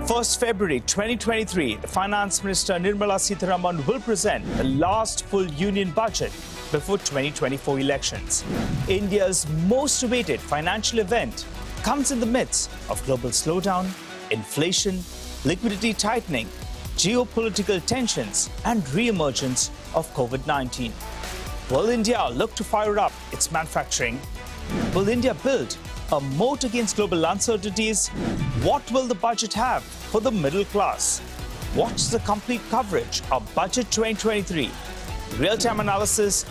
1st February 2023, the Finance Minister Nirmala Sitharaman will present the last full union budget before 2024 elections. India's most awaited financial event comes in the midst of global slowdown, inflation, liquidity tightening, geopolitical tensions and re-emergence of COVID-19. Will India look to fire up its manufacturing? Will India build a moat against global uncertainties? What will the budget have for the middle class? Watch the complete coverage of Budget 2023. Real-time analysis,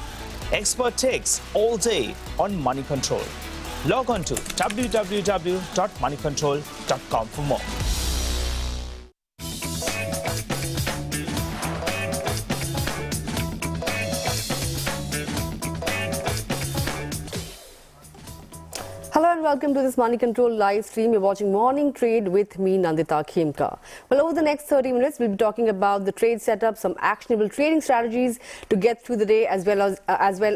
expert takes all day on Moneycontrol. Log on to www.moneycontrol.com for more. Hello and welcome to this Moneycontrol live stream. You're watching Morning Trade with me, Nandita Khemka. Well, over the next 30 minutes, we'll be talking about the trade setup, some actionable trading strategies to get through the day, as well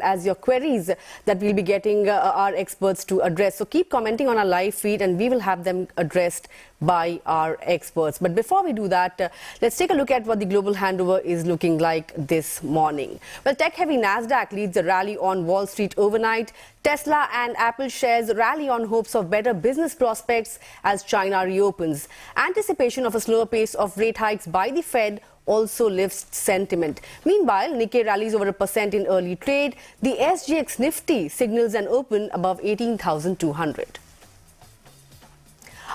as your queries that we'll be getting our experts to address. So keep commenting on our live feed and we will have them addressed by our experts. But before we do that, let's take a look at what the global handover is looking like this morning. Well, tech-heavy Nasdaq leads the rally on Wall Street overnight. Tesla and Apple shares rally on hopes of better business prospects as China reopens. Anticipation of a slower pace of rate hikes by the Fed also lifts sentiment. Meanwhile, Nikkei rallies over 1% in early trade. The SGX Nifty signals an open above 18,200.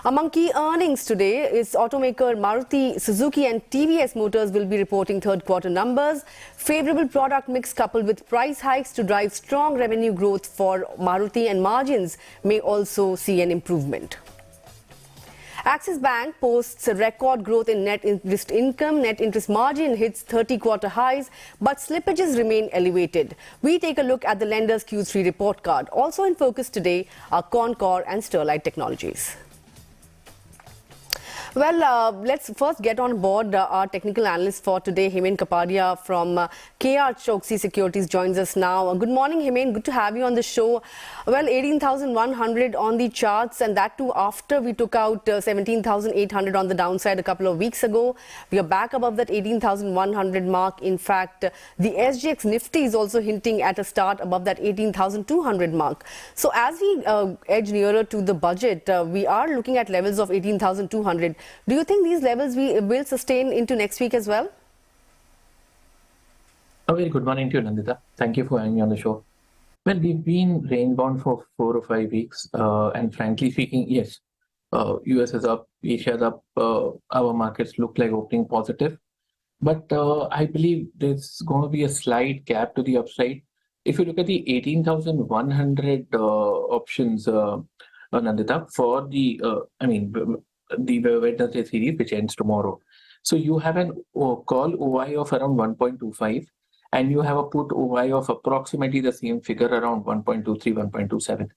Among key earnings today is automaker Maruti, Suzuki and TVS Motors will be reporting third quarter numbers. Favorable product mix coupled with price hikes to drive strong revenue growth for Maruti, and margins may also see an improvement. Axis Bank posts a record growth in net interest income. Net interest margin hits 30-quarter highs, but slippages remain elevated. We take a look at the lender's Q3 report card. Also in focus today are Concor and Sterlite Technologies. Well, let's first get on board our technical analyst for today, Himen Kapadia from KR Choksi Securities joins us now. Good morning, Himen. Good to have you on the show. Well, 18,100 on the charts, and that too after we took out 17,800 on the downside a couple of weeks ago. We are back above that 18,100 mark. In fact, the SGX Nifty is also hinting at a start above that 18,200 mark. So as we edge nearer to the budget, we are looking at levels of 18,200. Do you think these levels we will sustain into next week as well? A very good morning to you, Nandita. Thank you for having me on the show. Well, we've been range bound for 4 or 5 weeks, and frankly speaking, yes, US is up, Asia is up, our markets look like opening positive. But I believe there's going to be a slight gap to the upside. If you look at the 18,100 options, Nandita, for the, the Wednesday series, which ends tomorrow. So you have an call OI of around 1.25 and you have a put OI of approximately the same figure around 1.23, 1.27.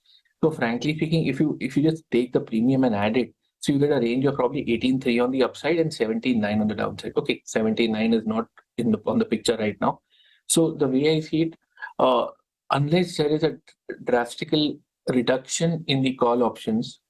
So frankly speaking, if you just take the premium and add it, so you get a range of probably 18.3 on the upside and 17.9 on the downside. Okay, 17.9 is not on the picture right now. So the way I see it, unless there is a drastical reduction in the call options,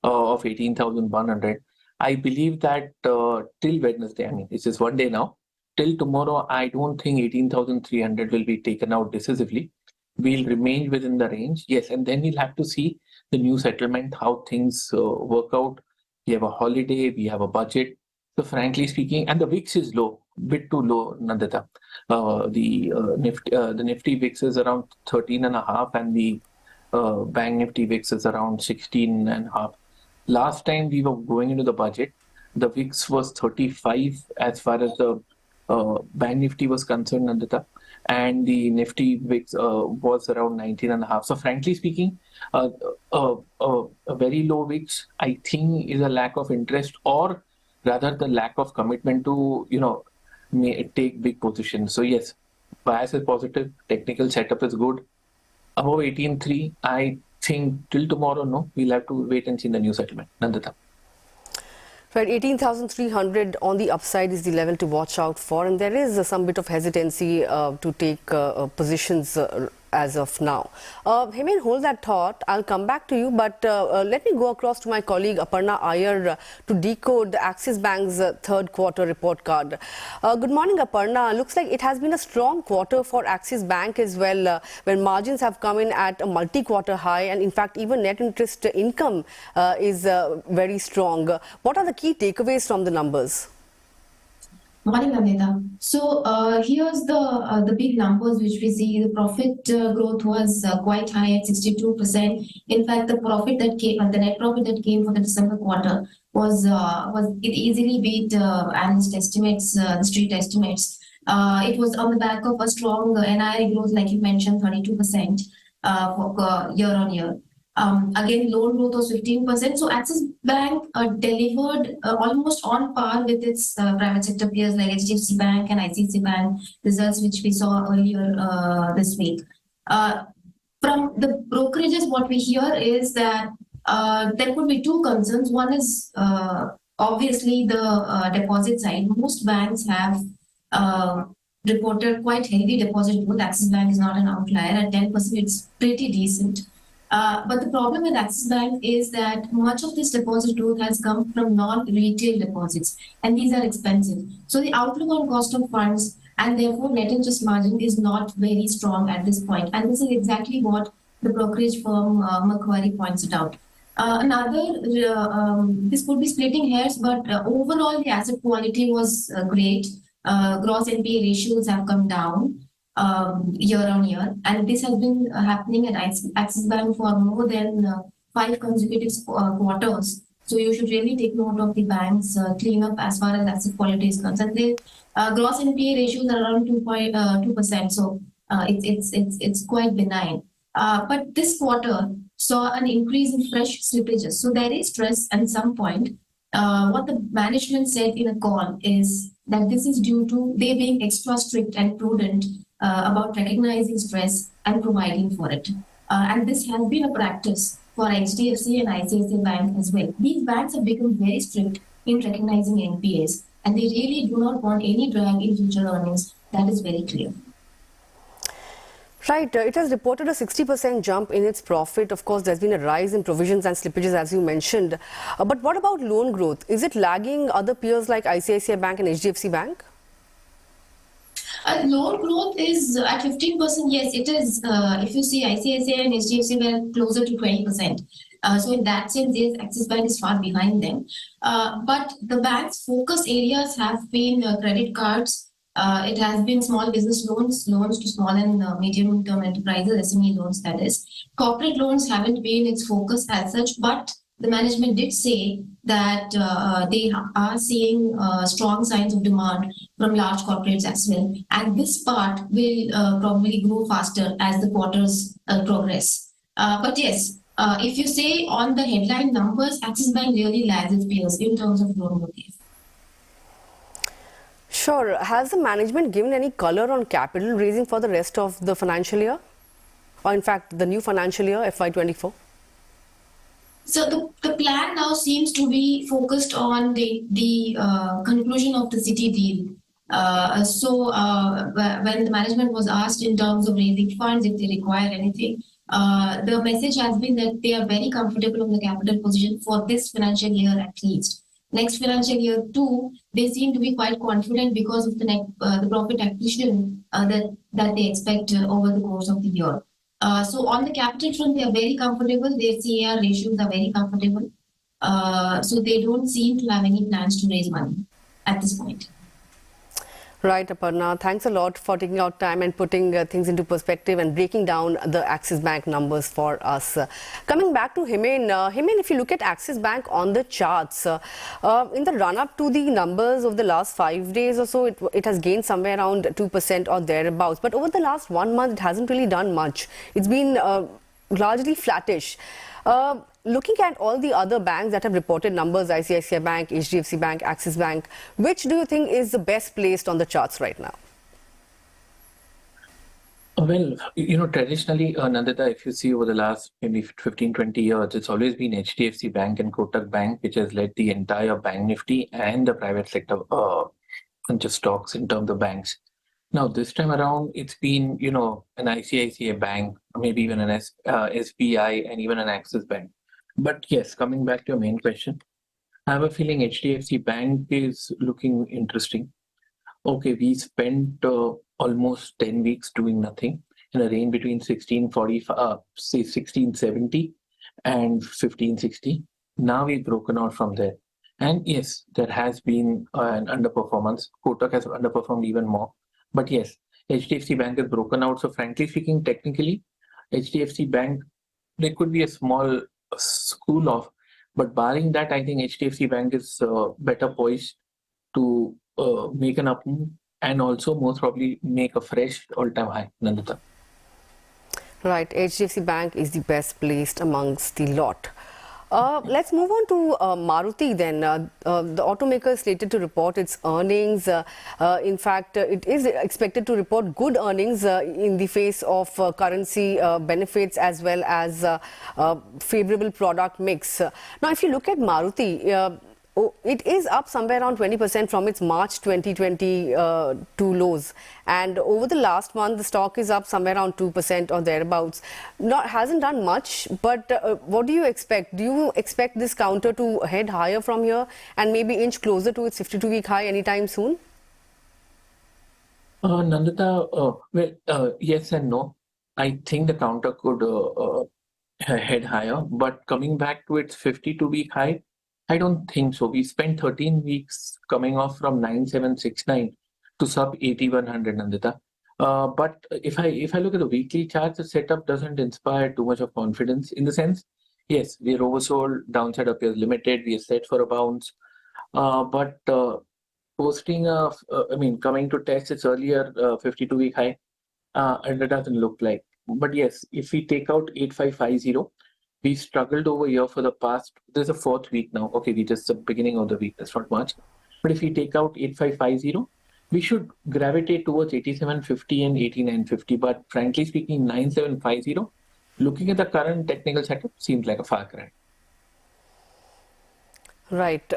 of 18,100, I believe that till Wednesday, this is one day now, till tomorrow, I don't think 18,300 will be taken out decisively. We'll remain within the range, yes, and then we'll have to see the new settlement, how things work out. We have a holiday, we have a budget. So frankly speaking, and the VIX is low, bit too low, Nandita. The Nifty VIX is around 13.5 and the Bank Nifty VIX is around 16.5. Last time we were going into the budget, the VIX was 35 as far as the Bank Nifty was concerned, Nandita, and the Nifty VIX was around 19.5. So frankly speaking, a very low VIX, I think, is a lack of interest, or rather the lack of commitment to, take big positions. So yes, bias is positive, technical setup is good. Above 18.3, I think till tomorrow, no, we'll have to wait and see the new settlement. Nandita. Right, 18,300 on the upside is the level to watch out for, and there is some bit of hesitancy to take positions as of now. Hemen, hold that thought. I'll come back to you, but let me go across to my colleague Aparna Iyer to decode the Axis Bank's third quarter report card. Good morning, Aparna. Looks like it has been a strong quarter for Axis Bank as well, where margins have come in at a multi-quarter high, and in fact, even net interest income is very strong. What are the key takeaways from the numbers? Morning, Nandita. So here's the big numbers which we see. The profit growth was quite high at 62%. In fact, the profit that came, the net profit that came for the December quarter was it easily beat analyst estimates, the street estimates. It was on the back of a strong NII growth, like you mentioned, 32% year on year. Again, loan growth was 15%. So Axis Bank delivered almost on par with its private sector peers like HDFC Bank and ICICI Bank results, which we saw earlier this week. From the brokerages, what we hear is that there could be two concerns. One is obviously the deposit side. Most banks have reported quite healthy deposit growth. Axis Bank is not an outlier. At 10%, it's pretty decent. But the problem with Axis Bank is that much of this deposit growth has come from non-retail deposits, and these are expensive. So the outlook on cost of funds and therefore net interest margin is not very strong at this point. And this is exactly what the brokerage firm Macquarie points it out. This could be splitting hairs, but overall the asset quality was great. Gross NPA ratios have come down year on year, and this has been happening at Axis Bank for more than 5 consecutive quarters. So you should really take note of the bank's cleanup as far as asset quality is concerned. The gross NPA ratios are around 2.2%, so it's quite benign. But this quarter saw an increase in fresh slippages. So there is stress at some point. What the management said in a call is that this is due to they being extra strict and prudent about recognizing stress and providing for it. And this has been a practice for HDFC and ICICI Bank as well. These banks have become very strict in recognizing NPAs, and they really do not want any drag in future earnings. That is very clear. Right. It has reported a 60% jump in its profit. Of course, there's been a rise in provisions and slippages, as you mentioned. But what about loan growth? Is it lagging other peers like ICICI Bank and HDFC Bank? Loan growth is at 15%. Yes, it is. If you see ICICI and HDFC were closer to 20%. So in that sense, yes, Axis Bank is far behind them. But the bank's focus areas have been credit cards. It has been small business loans, loans to small and medium-term enterprises, SME loans, that is. Corporate loans haven't been its focus as such, but the management did say that they are seeing strong signs of demand from large corporates as well. And this part will probably grow faster as the quarters progress. But yes, if you say on the headline numbers, Axis Bank really lags its peers in terms of loan growth. Sure. Has the management given any color on capital raising for the rest of the financial year? Or in fact, the new financial year, FY24? So the plan now seems to be focused on the conclusion of the Citi deal. When the management was asked in terms of raising funds, if they require anything, the message has been that they are very comfortable on the capital position for this financial year at least. Next financial year too, they seem to be quite confident because of the profit acquisition that they expect over the course of the year. So on the capital front, they are very comfortable. Their CAR ratios are very comfortable. So they don't seem to have any plans to raise money at this point. Right, Aparna. Thanks a lot for taking out time and putting things into perspective and breaking down the Axis Bank numbers for us. Coming back to Hemen. Hemen, if you look at Axis Bank on the charts, in the run-up to the numbers of the last 5 days or so, it has gained somewhere around 2% or thereabouts. But over the last 1 month, it hasn't really done much. It's been largely flattish. Looking at all the other banks that have reported numbers, ICICI Bank, HDFC Bank, Axis Bank, which do you think is the best placed on the charts right now? Well, traditionally, Nandita, if you see over the last maybe 15, 20 years, it's always been HDFC Bank and Kotak Bank, which has led the entire bank nifty and the private sector stocks in terms of banks. Now, this time around, it's been, an ICICI Bank, maybe even an SBI, and even an Axis Bank. But yes, coming back to your main question, I have a feeling HDFC Bank is looking interesting. Okay, we spent almost 10 weeks doing nothing in a range between 1645, say 1670 and 1560. Now we've broken out from there. And yes, there has been an underperformance. Kotak has underperformed even more. But yes, HDFC Bank has broken out. So frankly speaking, technically, HDFC Bank, there could be a small school off. But barring that, I think HDFC Bank is better poised to make an up move and also most probably make a fresh all-time high, Nandita. Right, HDFC Bank is the best placed amongst the lot. Let's move on to Maruti then. The automaker is slated to report its earnings. In fact, it is expected to report good earnings in the face of currency benefits as well as favorable product mix. Now, if you look at Maruti, it is up somewhere around 20% from its March 2022 lows, and over the last month the stock is up somewhere around 2% or thereabouts. Hasn't done much, but what do you expect? Do you expect this counter to head higher from here and maybe inch closer to its 52-week high anytime soon? Nandita, yes and no. I think the counter could head higher, but coming back to its 52-week high, I don't think so. We spent 13 weeks coming off from 9769 to sub 8100, Nandita. But if I look at the weekly charts, the setup doesn't inspire too much of confidence in the sense, yes, we are oversold, downside appears limited, we are set for a bounce. But coming to test its earlier 52-week high, it doesn't look like. But yes, if we take out 8550, we struggled over here for the past, there's a fourth week now. Okay, we just the beginning of the week, that's not much. But if we take out 8550, we should gravitate towards 8750 and 8950. But frankly speaking, 9750, looking at the current technical setup, seems like a far cry. Right.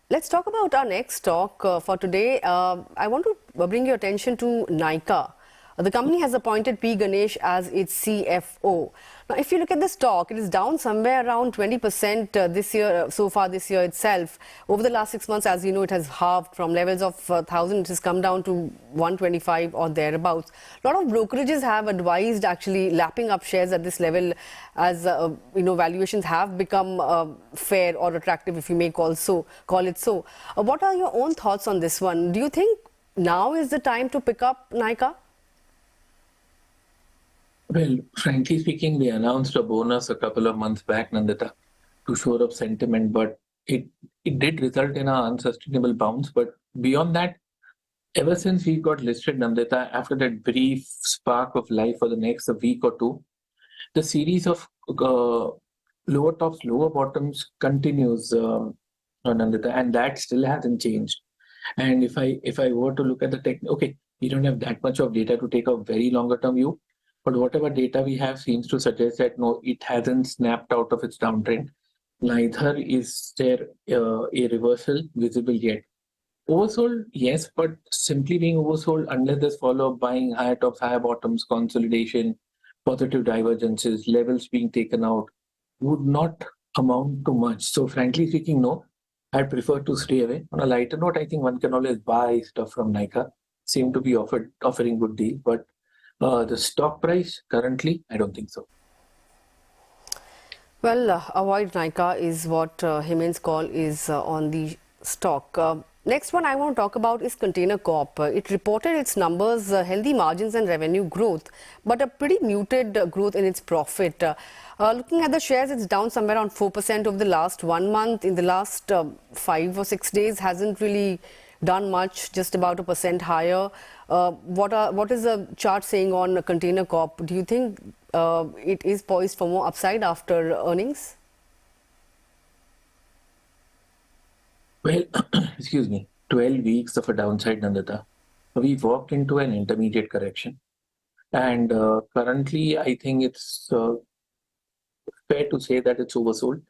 Let's talk about our next stock for today. I want to bring your attention to Nykaa. The company has appointed Ganesh as its CFO. Now, if you look at the stock, it is down somewhere around 20% this year, so far this year itself. Over the last 6 months, as you know, it has halved from levels of 1,000. It has come down to 125 or thereabouts. A lot of brokerages have advised actually lapping up shares at this level as, valuations have become fair or attractive, if you may call it so. What are your own thoughts on this one? Do you think now is the time to pick up Nykaa? Well, frankly speaking, they announced a bonus a couple of months back, Nandita, to shore up sentiment, but it did result in an unsustainable bounce. But beyond that, ever since we got listed, Nandita, after that brief spark of life for the next week or two, the series of lower tops, lower bottoms continues, Nandita, and that still hasn't changed. And if I were to look at the okay, we don't have that much of data to take a very longer term view. But whatever data we have seems to suggest that no, it hasn't snapped out of its downtrend. Neither is there a reversal visible yet. Oversold, yes, but simply being oversold unless there's follow-up buying, higher tops, higher bottoms, consolidation, positive divergences, levels being taken out, would not amount to much. So frankly speaking, no, I'd prefer to stay away. On a lighter note, I think one can always buy stuff from Nykaa. Seem to be offering good deal, but the stock price currently, I don't think so. Well, avoid Nykaa is what Hemant's call is on the stock. Next one I want to talk about is Container Corp. It reported its numbers, healthy margins and revenue growth, but a pretty muted growth in its profit. Looking at the shares, it's down somewhere around 4% over the last 1 month. In the last 5 or 6 days, hasn't really done much, just about 1% higher. What is the chart saying on Container Corp? Do you think it is poised for more upside after earnings? Well, excuse me, 12 weeks of a downside, Nandita. We've walked into an intermediate correction. And currently, I think it's fair to say that it's oversold.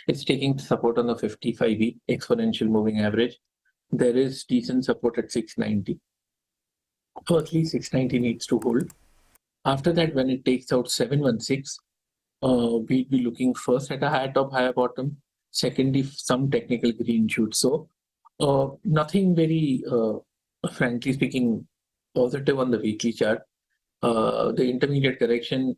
It's taking support on the 55-week exponential moving average. There is decent support at 690. Firstly, 690 needs to hold. After that, when it takes out 716, we'd be looking first at a higher top, higher bottom. Secondly, some technical green shoots. So nothing very, frankly speaking, positive on the weekly chart. The intermediate correction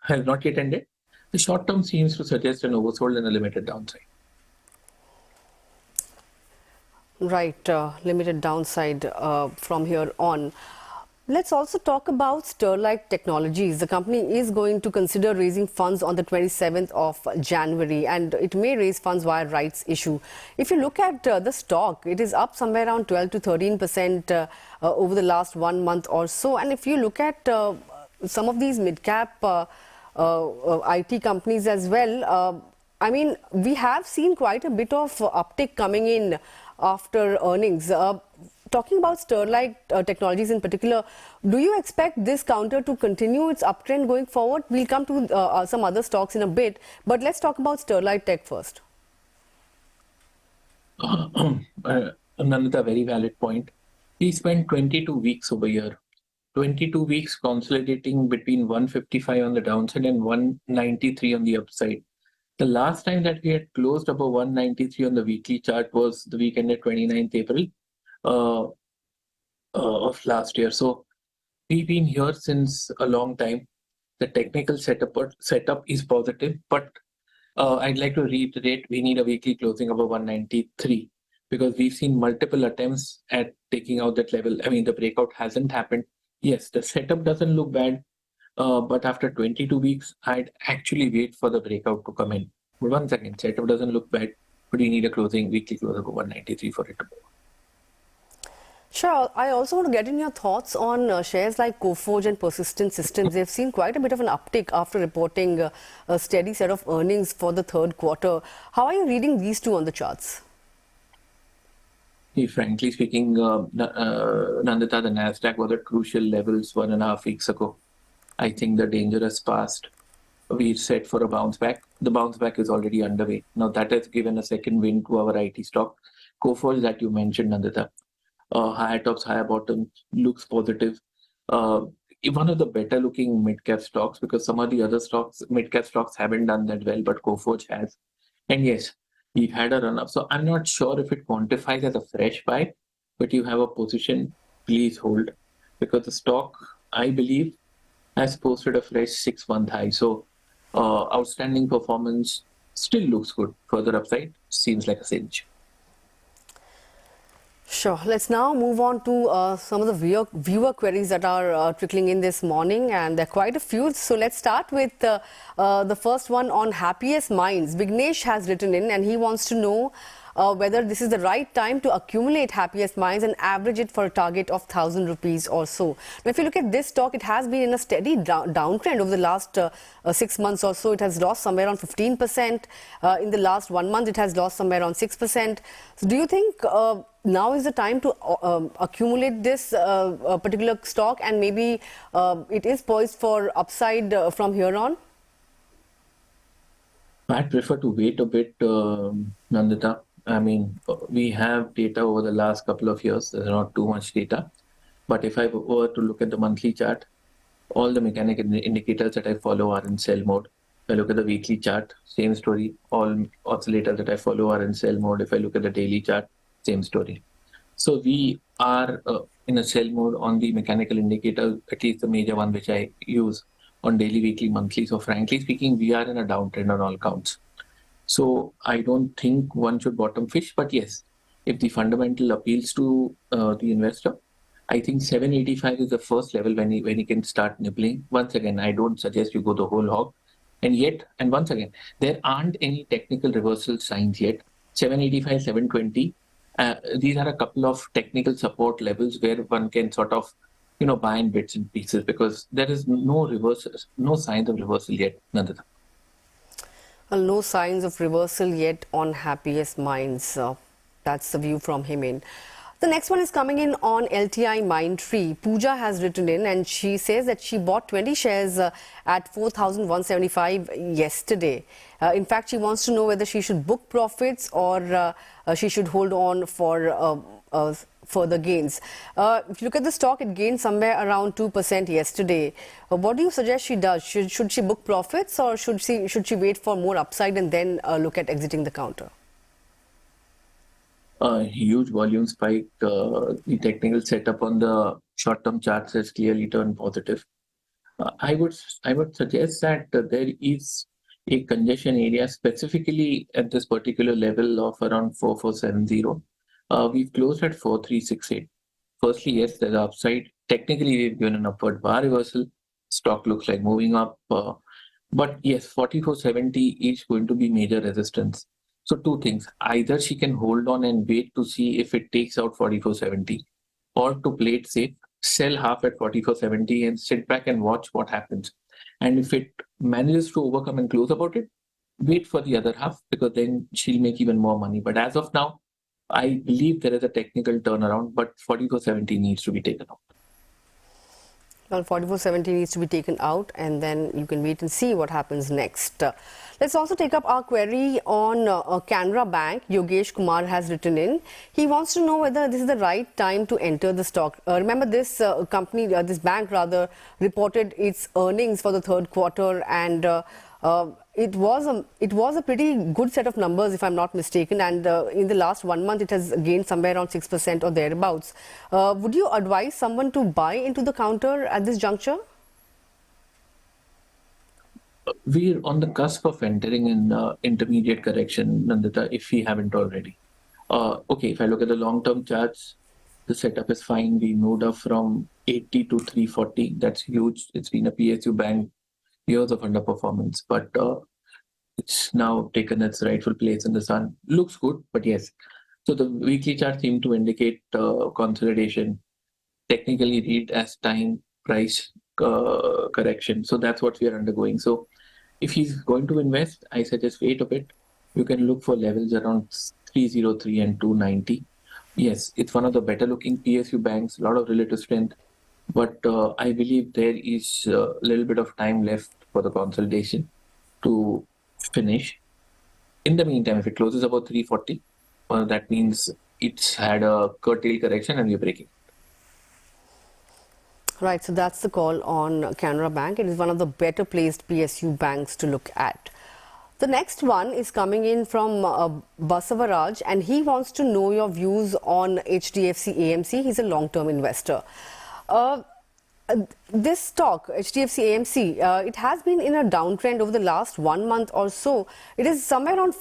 has not yet ended. The short term seems to suggest an oversold and a limited downside. Right, limited downside from here on. Let's also talk about Sterlite Technologies. The company is going to consider raising funds on the 27th of January, and it may raise funds via rights issue. If you look at the stock, it is up somewhere around 12 to 13% over the last 1 month or so. And if you look at some of these mid-cap IT companies as well, I mean, we have seen quite a bit of uptick coming in after earnings. Talking about Sterlite Technologies in particular, do you expect this counter to continue its uptrend going forward? We'll come to some other stocks in a bit, but let's talk about Sterlite Tech first. Another very valid point. We spent 22 weeks over here. 22 weeks consolidating between 155 on the downside and 193 on the upside. The last time that we had closed above 193 on the weekly chart was the weekend at 29th April. Of last year. So we've been here since a long time. The technical setup is positive, but I'd like to reiterate, we need a weekly closing above 193 because we've seen multiple attempts at taking out that level. I mean, the breakout hasn't happened. Yes, the setup doesn't look bad, but after 22 weeks, I'd actually wait for the breakout to come in. But once again, setup doesn't look bad, but we need a weekly close above 193 for it to go. Sure. I also want to get in your thoughts on shares like Coforge and Persistent Systems. They've seen quite a bit of an uptick after reporting a steady set of earnings for the third quarter. How are you reading these two on the charts? Frankly speaking, Nandita, the Nasdaq was at crucial levels 1.5 weeks ago. I think the danger has passed. We're set for a bounce back. The bounce back is already underway. Now that has given a second wind to our IT stock. Coforge that you mentioned, Nandita. Higher tops, higher bottoms, looks positive. One of the better looking mid-cap stocks because some of the other stocks, mid-cap stocks haven't done that well, but Coforge has. And yes, we've had a run-up. So I'm not sure if it quantifies as a fresh buy, but you have a position, please hold. Because the stock, I believe, has posted a fresh 6-month high. So outstanding performance still looks good. Further upside seems like a cinch. Sure. Let's now move on to some of the viewer queries that are trickling in this morning, and there are quite a few. So let's start with the first one on Happiest Minds. Ganesh has written in and he wants to know whether this is the right time to accumulate Happiest Minds and average it for a target of 1,000 rupees or so. Now, if you look at this stock, it has been in a steady downtrend over the last 6 months or so. It has lost somewhere around 15%. In the last 1 month, it has lost somewhere around 6%. So do you think now is the time to accumulate this particular stock, and maybe it is poised for upside from here on? I'd prefer to wait a bit, Nandita. I mean, we have data over the last couple of years. There's not too much data. But if I were to look at the monthly chart, all the mechanical indicators that I follow are in sell mode. If I look at the weekly chart, same story. All oscillators that I follow are in sell mode. If I look at the daily chart, same story. So we are in a sell mode on the mechanical indicator, at least the major one which I use on daily, weekly, monthly. So frankly speaking, we are in a downtrend on all counts. So I don't think one should bottom fish, but yes, if the fundamental appeals to the investor, I think 785 is the first level when he can start nibbling. Once again, I don't suggest you go the whole hog. And once again, there aren't any technical reversal signs yet. 785, 720. These are a couple of technical support levels where one can sort of, buy in bits and pieces because there is no signs of reversal yet, Nandita. Well, no signs of reversal yet on Happiest Minds. That's the view from him in. The next one is coming in on LTI Mindtree. Pooja has written in and she says that she bought 20 shares at 4,175 yesterday. In fact, she wants to know whether she should book profits or she should hold on for further gains. If you look at the stock, it gained somewhere around 2% yesterday. What do you suggest she does? Should she book profits, or should she wait for more upside and then look at exiting the counter? A huge volume spike. The technical setup on the short-term charts has clearly turned positive. I would suggest that there is a congestion area specifically at this particular level of around 4470. We've closed at 4368. Firstly, yes, there's upside. Technically, we've given an upward bar reversal. Stock looks like moving up. But yes, 4470 is going to be major resistance. So two things. Either she can hold on and wait to see if it takes out 4470, or to play it safe, sell half at 4470 and sit back and watch what happens. And if it manages to overcome and close about it, wait for the other half, because then she'll make even more money. But as of now, I believe there is a technical turnaround, but 4470 needs to be taken out. Well, 4470 needs to be taken out, and then you can wait and see what happens next. Let's also take up our query on Canara Bank. Yogesh Kumar has written in. He wants to know whether this is the right time to enter the stock. Remember, this this bank rather, reported its earnings for the third quarter, and it was a pretty good set of numbers, if I'm not mistaken, and in the last 1 month it has gained somewhere around 6% or thereabouts. Would you advise someone to buy into the counter at this juncture? We're on the cusp of entering in intermediate correction, Nandita, if we haven't already. Okay, if I look at the long-term charts, the setup is fine. We moved up from 80 to 340. That's huge. It's been a PSU bank, years of underperformance, but it's now taken its rightful place in the sun. Looks good, but yes. So the weekly chart seemed to indicate consolidation, technically read as time price correction. So that's what we are undergoing. So if he's going to invest, I suggest wait a bit. You can look for levels around 303 and 290. Yes, it's one of the better looking PSU banks, a lot of relative strength. But I believe there is a little bit of time left for the consolidation to finish. In the meantime, if it closes about 340, that means it's had a curtail correction and we're breaking. Right, so that's the call on Canara Bank. It is one of the better placed PSU banks to look at. The next one is coming in from Basavaraj, and he wants to know your views on HDFC AMC. He's a long-term investor. This stock, HDFC AMC, it has been in a downtrend over the last 1 month or so. It is somewhere around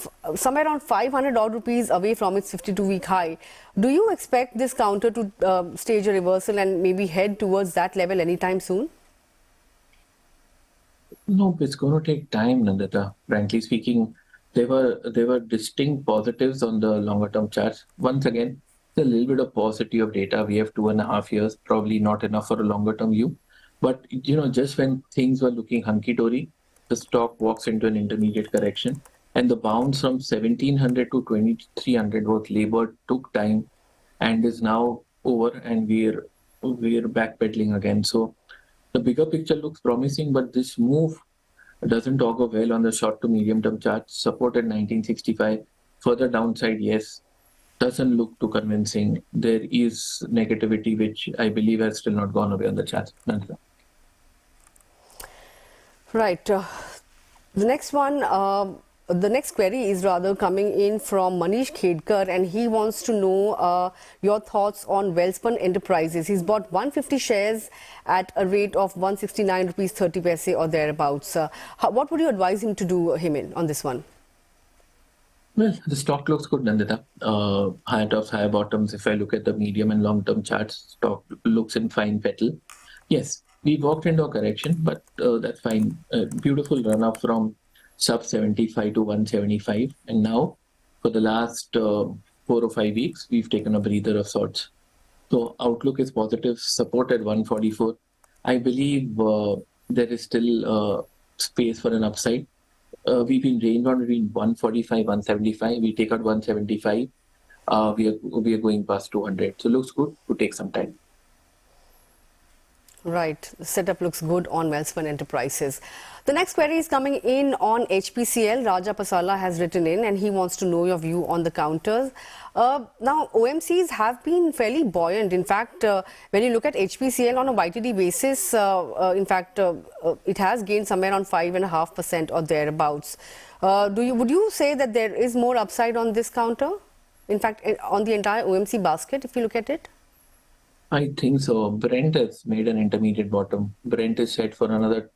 500 odd rupees away from its 52-week high. Do you expect this counter to stage a reversal and maybe head towards that level anytime soon? No, it's going to take time, Nandita. Frankly speaking, there were distinct positives on the longer term charts. Once again, a little bit of paucity of data. We have 2.5 years, probably not enough for a longer term view. But just when things were looking hunky-dory, the stock walks into an intermediate correction, and the bounce from 1700 to 2300 was labored, took time, and is now over, and we're backpedaling again. So the bigger picture looks promising, but this move doesn't augur well on the short to medium term charts. Supported 1965, further downside, yes. Doesn't look too convincing. There is negativity which I believe has still not gone away on the charts. Right. The next one, the next query is rather coming in from Manish Khedkar, and he wants to know your thoughts on Welspun Enterprises. He's bought 150 shares at a rate of 169 rupees 30 paise or thereabouts. What would you advise him to do on this one? Well, the stock looks good, Nandita. Higher tops, higher bottoms. If I look at the medium and long-term charts, stock looks in fine fettle. Yes, we walked into a correction, but that's fine. Beautiful run-up from sub 75 to 175. And now, for the last 4 or 5 weeks, we've taken a breather of sorts. So outlook is positive, support at 144. I believe there is still space for an upside. We've been range on between 145, 175. We take out 175. We are going past 200. So looks good to take some time. Right. The setup looks good on Welspun Enterprises. The next query is coming in on HPCL. Raja Pasala has written in and he wants to know your view on the counters. Now, OMCs have been fairly buoyant. In fact, when you look at HPCL on a YTD basis, it has gained somewhere around 5.5% or thereabouts. Would you say that there is more upside on this counter? In fact, on the entire OMC basket, if you look at it? I think so. Brent has made an intermediate bottom. Brent is set for another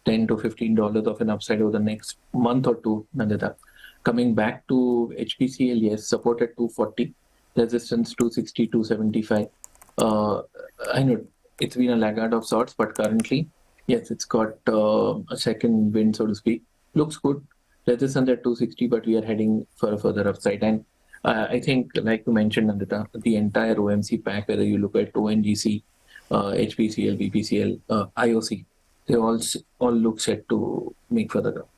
$10 to $15 of an upside over the next month or two, Nandita. Coming back to HPCL, yes, support at 240, resistance 260, 275. I know it's been a laggard of sorts, but currently, yes, it's got a second wind, so to speak. Looks good. Resistance at 260, but we are heading for a further upside. And I think, like you mentioned, Nandita, the entire OMC pack, whether you look at ONGC, HPCL, BPCL, IOC, they all look set to make further growth.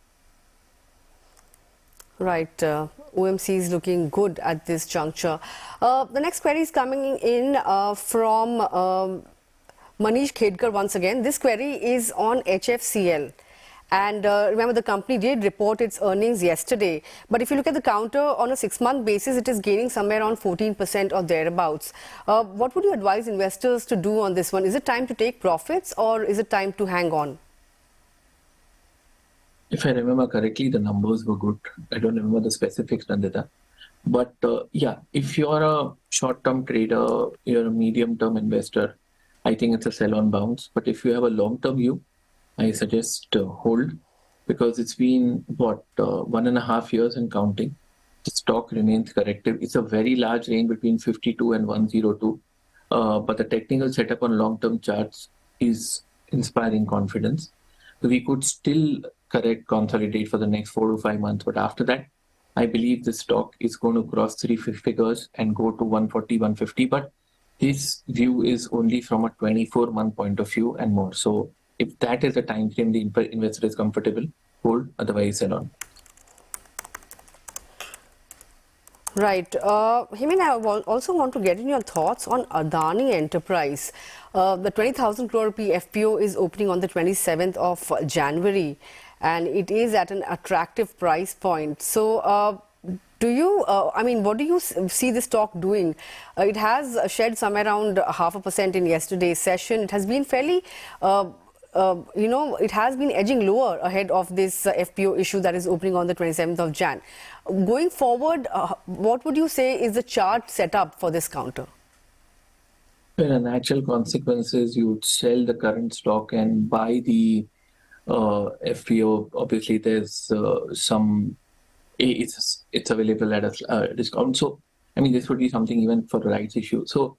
Right. OMC is looking good at this juncture. The next query is coming in from Manish Khedkar once again. This query is on HFCL. And remember, the company did report its earnings yesterday. But if you look at the counter on a 6-month basis, it is gaining somewhere around 14% or thereabouts. What would you advise investors to do on this one? Is it time to take profits or is it time to hang on? If I remember correctly, the numbers were good. I don't remember the specifics, Nandita. But yeah, if you're a short-term trader, you're a medium-term investor, I think it's a sell on bounce. But if you have a long-term view, I suggest hold, because it's been, 1.5 years and counting. The stock remains corrective. It's a very large range between 52 and 102. But the technical setup on long-term charts is inspiring confidence. We could still consolidate for the next 4 to 5 months. But after that, I believe the stock is going to cross 3 figures and go to 140, 150. But this view is only from a 24-month point of view and more. So if that is the time frame the investor is comfortable, hold, otherwise sell on. Right. Himen, I also want to get in your thoughts on Adani Enterprise. The 20,000 crore rupee FPO is opening on the 27th of January and it is at an attractive price point. So, what do you see the stock doing? It has shed somewhere around 0.5% in yesterday's session. It has been fairly it has been edging lower ahead of this FPO issue that is opening on the 27th of Jan. Going forward, what would you say is the chart setup for this counter? Well, a natural consequence is you would sell the current stock and buy the FPO. Obviously, there's it's available at a discount. So, I mean, this would be something even for the rights issue. So,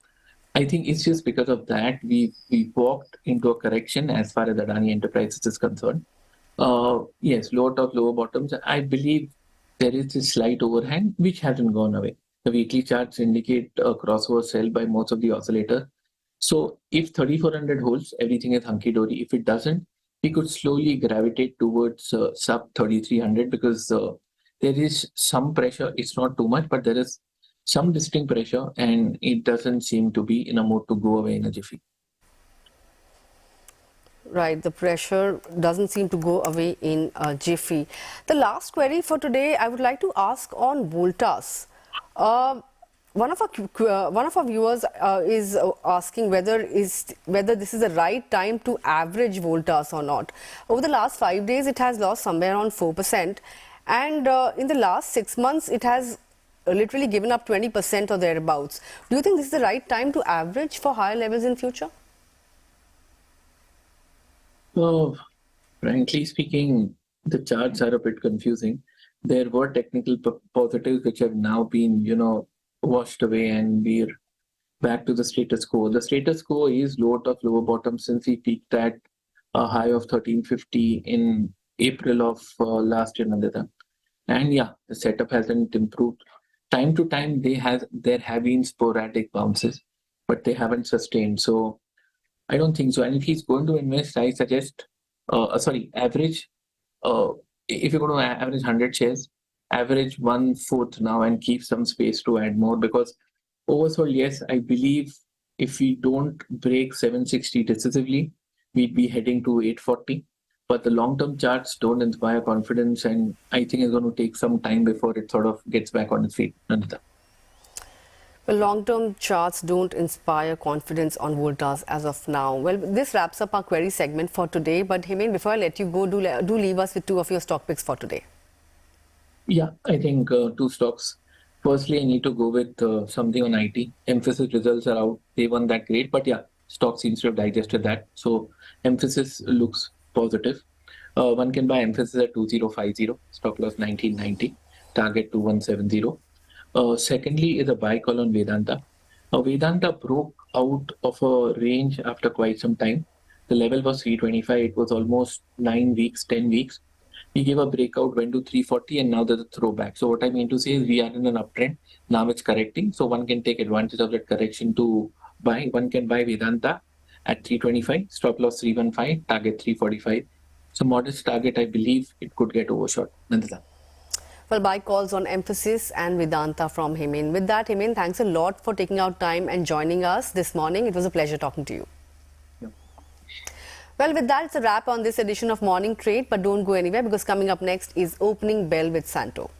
I think it's just because of that we walked into a correction as far as Adani Enterprises is concerned. Yes, lower top, lower bottoms. I believe there is a slight overhang which hasn't gone away. The weekly charts indicate a crossover sell by most of the oscillators. So if 3,400 holds, everything is hunky-dory. If it doesn't, we could slowly gravitate towards sub 3,300 because there is some pressure. It's not too much, but there is some distinct pressure and it doesn't seem to be in a mood to go away in a jiffy. Right, the pressure doesn't seem to go away in a jiffy. The last query for today I would like to ask on Voltas. One of our viewers is asking whether this is the right time to average Voltas or not. Over the last 5 days, it has lost somewhere around 4%, and in the last 6 months, it has literally given up 20% or thereabouts. Do you think this is the right time to average for higher levels in future? Frankly speaking, the charts are a bit confusing. There were technical positives which have now been, washed away, and we're back to the status quo. The status quo is lower top, lower bottom since we peaked at a high of 1350 in April of last year, Nandita. And yeah, the setup hasn't improved. Time to time, there have been sporadic bounces, but they haven't sustained. So I don't think so. And if he's going to invest, I suggest, average. If you're going to average 100 shares, average 1/4 now and keep some space to add more, because oversold, yes, I believe if we don't break 760 decisively, we'd be heading to 840. But the long-term charts don't inspire confidence, and I think it's going to take some time before it sort of gets back on its feet. Nandita. Well, long-term charts don't inspire confidence on Voltas as of now. Well, this wraps up our query segment for today. But Hemant, before I let you go, do leave us with two of your stock picks for today. Yeah, I think two stocks. Firstly, I need to go with something on IT. Emphasis results are out. They weren't that great, but yeah, stock seems to have digested that. So Emphasis looks positive. One can buy Emphasis at 2050, stock loss 1990, target 2170. Secondly is a buy call on Vedanta. Vedanta broke out of a range after quite some time. The level was 325. It was almost 9 weeks, 10 weeks. We gave a breakout, went to 340, and now there's a throwback. So what I mean to say is we are in an uptrend. Now it's correcting. So one can take advantage of that correction to buy. One can buy Vedanta at 325, stop loss 315, target 345. So modest target, I believe it could get overshot. Nandita. Well, buy calls on Emphasis and Vedanta from Hemant. With that, Hemant, thanks a lot for taking out time and joining us this morning. It was a pleasure talking to you. Yep. Well, with that, it's a wrap on this edition of Morning Trade. But don't go anywhere, because coming up next is Opening Bell with Santo.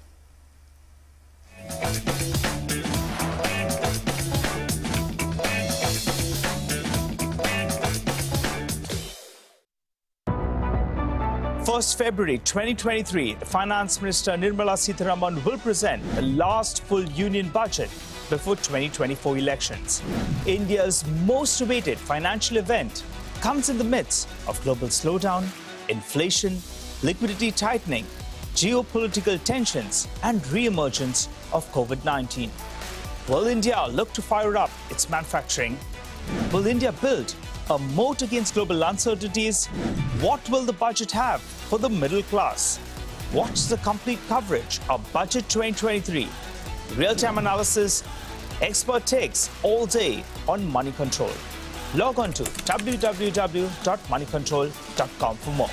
February 2023, the Finance Minister Nirmala Sitharaman will present the last full union budget before 2024 elections. India's most awaited financial event comes in the midst of global slowdown, inflation, liquidity tightening, geopolitical tensions, and re-emergence of COVID-19. Will India look to fire up its manufacturing? Will India build a moat against global uncertainties? What will the budget have for the middle class? Watch the complete coverage of Budget 2023. Real-time analysis, expert takes all day on Moneycontrol. Log on to www.moneycontrol.com for more.